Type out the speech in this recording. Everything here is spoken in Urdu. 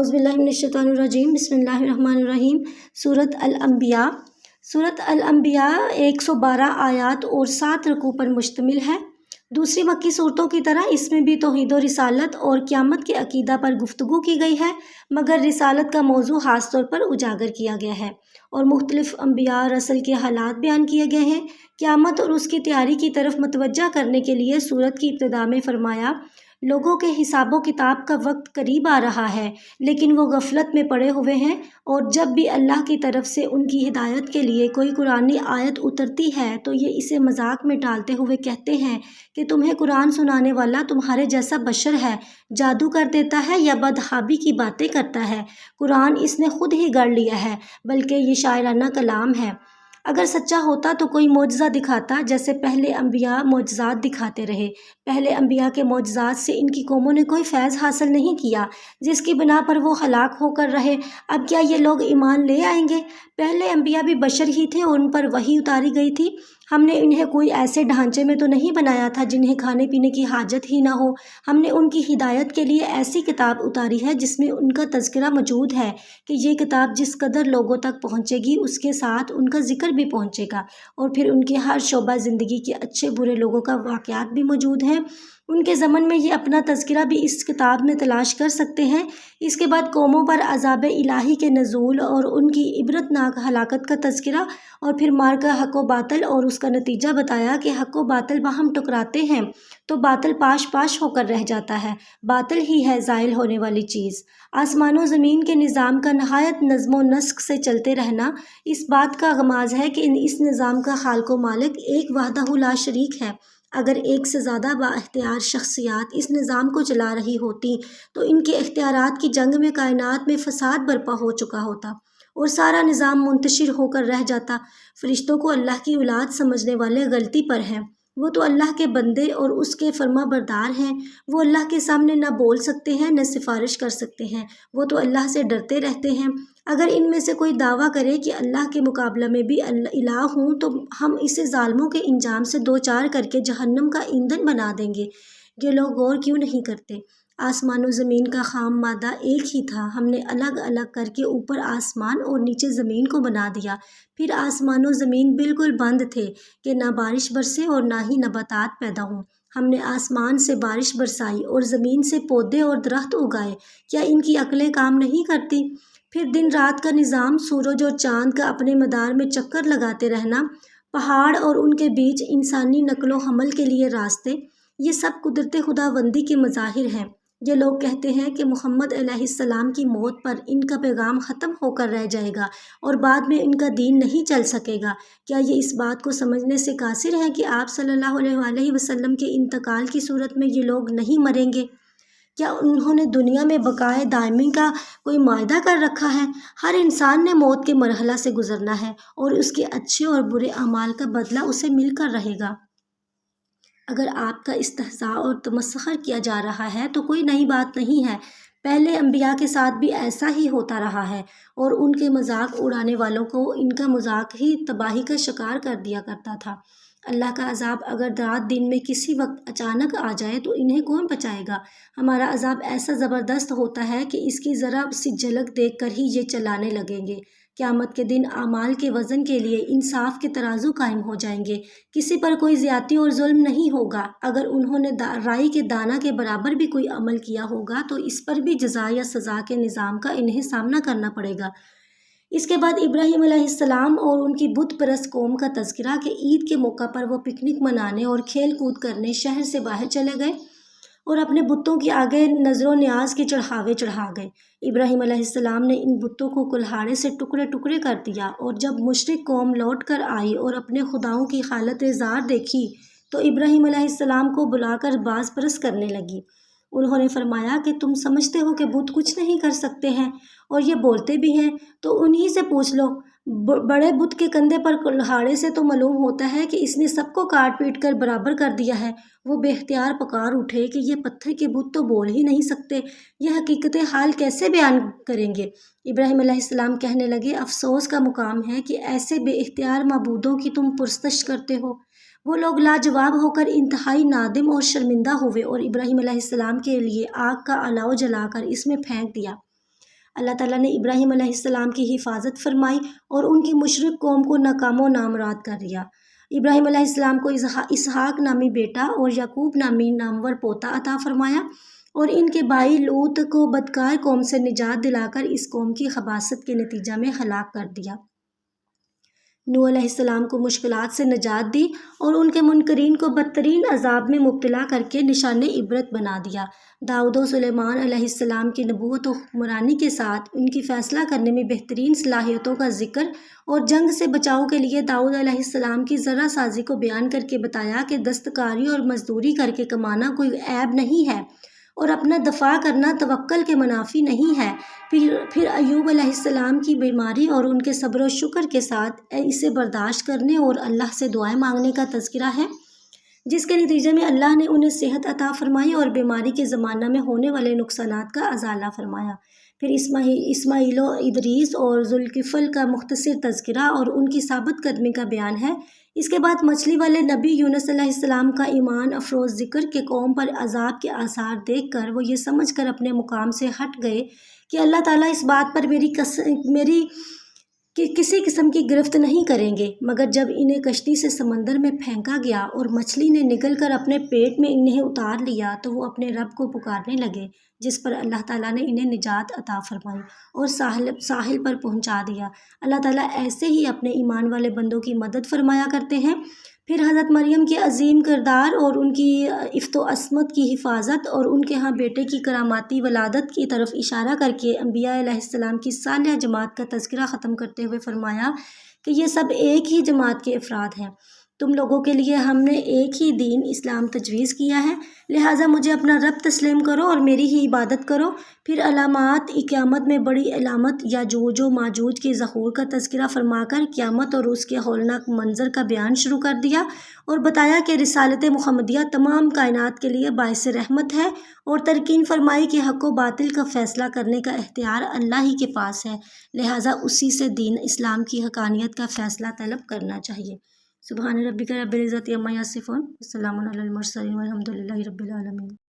اعوذ باللہ من الشیطان الرجیم، بسم اللہ الرحمن الرحیم۔ سورۃ الانبیاء۔ سورۃ الانبیاء 112 آیات اور 7 رکوع پر مشتمل ہے۔ دوسری مکی صورتوں کی طرح اس میں بھی توحید و رسالت اور قیامت کے عقیدہ پر گفتگو کی گئی ہے، مگر رسالت کا موضوع خاص طور پر اجاگر کیا گیا ہے اور مختلف انبیاء رسل کے حالات بیان کیے گئے ہیں۔ قیامت اور اس کی تیاری کی طرف متوجہ کرنے کے لیے سورت کی ابتدا میں فرمایا، لوگوں کے حساب و کتاب کا وقت قریب آ رہا ہے، لیکن وہ غفلت میں پڑے ہوئے ہیں، اور جب بھی اللہ کی طرف سے ان کی ہدایت کے لیے کوئی قرآنی آیت اترتی ہے تو یہ اسے مذاق میں ڈالتے ہوئے کہتے ہیں کہ تمہیں قرآن سنانے والا تمہارے جیسا بشر ہے، جادو کر دیتا ہے یا بدحابی کی باتیں کرتا ہے۔ قرآن اس نے خود ہی گڑھ لیا ہے، بلکہ یہ شاعرانہ کلام ہے۔ اگر سچا ہوتا تو کوئی معجزہ دکھاتا، جیسے پہلے انبیاء معجزات دکھاتے رہے۔ پہلے انبیاء کے معجزات سے ان کی قوموں نے کوئی فیض حاصل نہیں کیا، جس کی بنا پر وہ ہلاک ہو کر رہے۔ اب کیا یہ لوگ ایمان لے آئیں گے؟ پہلے انبیاء بھی بشر ہی تھے اور ان پر وحی اتاری گئی تھی۔ ہم نے انہیں کوئی ایسے ڈھانچے میں تو نہیں بنایا تھا جنہیں کھانے پینے کی حاجت ہی نہ ہو۔ ہم نے ان کی ہدایت کے لیے ایسی کتاب اتاری ہے جس میں ان کا تذکرہ موجود ہے کہ یہ کتاب جس قدر لوگوں تک پہنچے گی اس کے ساتھ ان کا ذکر بھی پہنچے گا، اور پھر ان کے ہر شعبہ زندگی کے اچھے برے لوگوں کا واقعات بھی موجود ہیں۔ ان کے زمن میں یہ اپنا تذکرہ بھی اس کتاب میں تلاش کر سکتے ہیں۔ اس کے بعد قوموں پر عذاب الہی کے نزول اور ان کی عبرتناک ہلاکت کا تذکرہ، اور پھر مارکہ حق و باطل اور اس کا نتیجہ بتایا کہ حق و باطل باہم ٹکراتے ہیں تو باطل پاش پاش ہو کر رہ جاتا ہے۔ باطل ہی ہے زائل ہونے والی چیز۔ آسمان و زمین کے نظام کا نہایت نظم و نسق سے چلتے رہنا اس بات کا غماز ہے کہ اس نظام کا خالق و مالک ایک وحدہ لا شریک ہے۔ اگر ایک سے زیادہ با اختیار شخصیات اس نظام کو چلا رہی ہوتی تو ان کے اختیارات کی جنگ میں کائنات میں فساد برپا ہو چکا ہوتا اور سارا نظام منتشر ہو کر رہ جاتا۔ فرشتوں کو اللہ کی اولاد سمجھنے والے غلطی پر ہیں۔ وہ تو اللہ کے بندے اور اس کے فرما بردار ہیں۔ وہ اللہ کے سامنے نہ بول سکتے ہیں نہ سفارش کر سکتے ہیں۔ وہ تو اللہ سے ڈرتے رہتے ہیں۔ اگر ان میں سے کوئی دعویٰ کرے کہ اللہ کے مقابلہ میں بھی الہ ہوں تو ہم اسے ظالموں کے انجام سے دوچار کر کے جہنم کا ایندھن بنا دیں گے۔ یہ لوگ غور کیوں نہیں کرتے؟ آسمان و زمین کا خام مادہ ایک ہی تھا، ہم نے الگ الگ کر کے اوپر آسمان اور نیچے زمین کو بنا دیا۔ پھر آسمان و زمین بالکل بند تھے کہ نہ بارش برسے اور نہ ہی نباتات پیدا ہوں۔ ہم نے آسمان سے بارش برسائی اور زمین سے پودے اور درخت اگائے۔ کیا ان کی عقلیں کام نہیں کرتی؟ پھر دن رات کا نظام، سورج اور چاند کا اپنے مدار میں چکر لگاتے رہنا، پہاڑ اور ان کے بیچ انسانی نقل و حمل کے لیے راستے، یہ سب قدرت خداوندی کے مظاہر ہیں۔ یہ لوگ کہتے ہیں کہ محمد علیہ السلام کی موت پر ان کا پیغام ختم ہو کر رہ جائے گا اور بعد میں ان کا دین نہیں چل سکے گا۔ کیا یہ اس بات کو سمجھنے سے قاصر ہیں کہ آپ صلی اللہ علیہ وسلم کے انتقال کی صورت میں یہ لوگ نہیں مریں گے؟ کیا انہوں نے دنیا میں بقائے دائمی کا کوئی معاہدہ کر رکھا ہے؟ ہر انسان نے موت کے مرحلہ سے گزرنا ہے اور اس کے اچھے اور برے اعمال کا بدلہ اسے مل کر رہے گا۔ اگر آپ کا استہزاء اور تمسخر کیا جا رہا ہے تو کوئی نئی بات نہیں ہے۔ پہلے انبیاء کے ساتھ بھی ایسا ہی ہوتا رہا ہے، اور ان کے مذاق اڑانے والوں کو ان کا مذاق ہی تباہی کا شکار کر دیا کرتا تھا۔ اللہ کا عذاب اگر رات دن میں کسی وقت اچانک آ جائے تو انہیں کون بچائے گا؟ ہمارا عذاب ایسا زبردست ہوتا ہے کہ اس کی ذرا سی جھلک دیکھ کر ہی یہ چلانے لگیں گے۔ قیامت کے دن اعمال کے وزن کے لیے انصاف کے ترازو قائم ہو جائیں گے۔ کسی پر کوئی زیادتی اور ظلم نہیں ہوگا۔ اگر انہوں نے رائی کے دانہ کے برابر بھی کوئی عمل کیا ہوگا تو اس پر بھی جزا یا سزا کے نظام کا انہیں سامنا کرنا پڑے گا۔ اس کے بعد ابراہیم علیہ السلام اور ان کی بت پرست قوم کا تذکرہ کہ عید کے موقع پر وہ پکنک منانے اور کھیل کود کرنے شہر سے باہر چلے گئے اور اپنے بتوں کے آگے نظر و نیاز کے چڑھاوے چڑھا گئے۔ ابراہیم علیہ السلام نے ان بتوں کو کلہاڑے سے ٹکڑے ٹکڑے کر دیا، اور جب مشرک قوم لوٹ کر آئی اور اپنے خداؤں کی حالت زار دیکھی تو ابراہیم علیہ السلام کو بلا کر باز پرست کرنے لگی۔ انہوں نے فرمایا کہ تم سمجھتے ہو کہ بت کچھ نہیں کر سکتے ہیں، اور یہ بولتے بھی ہیں تو انہی سے پوچھ لو۔ بڑے بت کے کندھے پر کلہاڑے سے تو معلوم ہوتا ہے کہ اس نے سب کو کاٹ پیٹ کر برابر کر دیا ہے۔ وہ بے اختیار پکار اٹھے کہ یہ پتھر کے بت تو بول ہی نہیں سکتے، یہ حقیقت حال کیسے بیان کریں گے؟ ابراہیم علیہ السلام کہنے لگے، افسوس کا مقام ہے کہ ایسے بے اختیار معبودوں کی تم پرستش کرتے ہو۔ وہ لوگ لاجواب ہو کر انتہائی نادم اور شرمندہ ہوئے اور ابراہیم علیہ السلام کے لیے آگ کا الاؤ جلا کر اس میں پھینک دیا۔ اللہ تعالیٰ نے ابراہیم علیہ السلام کی حفاظت فرمائی اور ان کی مشرک قوم کو ناکام و نامراد کر دیا۔ ابراہیم علیہ السلام کو اسحاق نامی بیٹا اور یعقوب نامی نامور پوتا عطا فرمایا، اور ان کے بھائی لوط کو بدکار قوم سے نجات دلا کر اس قوم کی خباثت کے نتیجہ میں ہلاک کر دیا۔ نوح علیہ السلام کو مشکلات سے نجات دی اور ان کے منکرین کو بدترین عذاب میں مبتلا کر کے نشان عبرت بنا دیا۔ داؤد و سلیمان علیہ السلام کی نبوت و حکمرانی کے ساتھ ان کی فیصلہ کرنے میں بہترین صلاحیتوں کا ذکر اور جنگ سے بچاؤ کے لیے داؤد علیہ السلام کی ذرہ سازی کو بیان کر کے بتایا کہ دستکاری اور مزدوری کر کے کمانا کوئی عیب نہیں ہے اور اپنا دفاع کرنا توکل کے منافی نہیں ہے۔ پھر ایوب علیہ السلام کی بیماری اور ان کے صبر و شکر کے ساتھ اسے برداشت کرنے اور اللہ سے دعائیں مانگنے کا تذکرہ ہے، جس کے نتیجے میں اللہ نے انہیں صحت عطا فرمائی اور بیماری کے زمانہ میں ہونے والے نقصانات کا ازالہ فرمایا۔ پھر اسماعیل و ادریس اور ذوالکفل کا مختصر تذکرہ اور ان کی ثابت قدمی کا بیان ہے۔ اس کے بعد مچھلی والے نبی یونس علیہ السلام کا ایمان افروز ذکر کہ قوم پر عذاب کے آثار دیکھ کر وہ یہ سمجھ کر اپنے مقام سے ہٹ گئے کہ اللہ تعالیٰ اس بات پر میری کسی قسم کی گرفت نہیں کریں گے، مگر جب انہیں کشتی سے سمندر میں پھینکا گیا اور مچھلی نے نگل کر اپنے پیٹ میں انہیں اتار لیا تو وہ اپنے رب کو پکارنے لگے، جس پر اللہ تعالیٰ نے انہیں نجات عطا فرمائی اور ساحل پر پہنچا دیا۔ اللہ تعالیٰ ایسے ہی اپنے ایمان والے بندوں کی مدد فرمایا کرتے ہیں۔ پھر حضرت مریم کے عظیم کردار اور ان کی عفت و عصمت کی حفاظت اور ان کے ہاں بیٹے کی کراماتی ولادت کی طرف اشارہ کر کے انبیاء علیہ السلام کی صالحہ جماعت کا تذکرہ ختم کرتے ہوئے فرمایا کہ یہ سب ایک ہی جماعت کے افراد ہیں۔ تم لوگوں کے لیے ہم نے ایک ہی دین اسلام تجویز کیا ہے، لہٰذا مجھے اپنا رب تسلیم کرو اور میری ہی عبادت کرو۔ پھر علامات قیامت میں بڑی علامت یاجوج و ماجوج کے ظہور کا تذکرہ فرما کر قیامت اور اس کے ہولناک منظر کا بیان شروع کر دیا اور بتایا کہ رسالت محمدیہ تمام کائنات کے لیے باعث رحمت ہے، اور ترکین فرمائی کہ حق و باطل کا فیصلہ کرنے کا اختیار اللہ ہی کے پاس ہے، لہٰذا اسی سے دین اسلام کی حقانیت کا فیصلہ طلب کرنا چاہیے۔ سبحان ربک رب العزت عما یصفون، وسلام علی المرسلین والحمد للہ رب العالمین۔